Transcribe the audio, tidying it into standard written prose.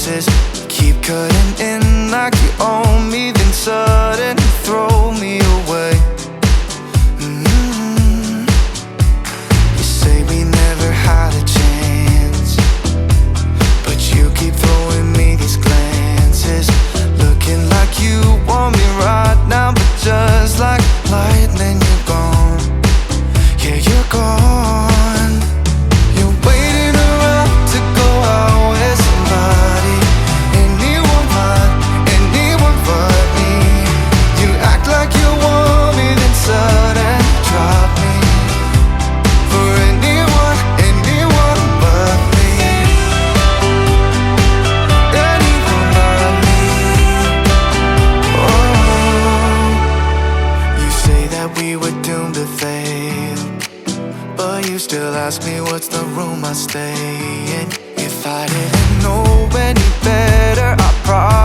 chances. Keep cutting in like you own me, then suddenly throw me away. You say we never had a chance, but you keep throwing me these glances, looking like you want me right now, but just like lightning you're gone. Yeah, you're gone. You're waiting around to go out with somebody, anyone but me. You act like you want me, then suddenly drop me for anyone but me. Anyone but me. Oh, you say that we were doomed to fail, but you still ask me what's the room I stay in. If I didn't know any better, I probably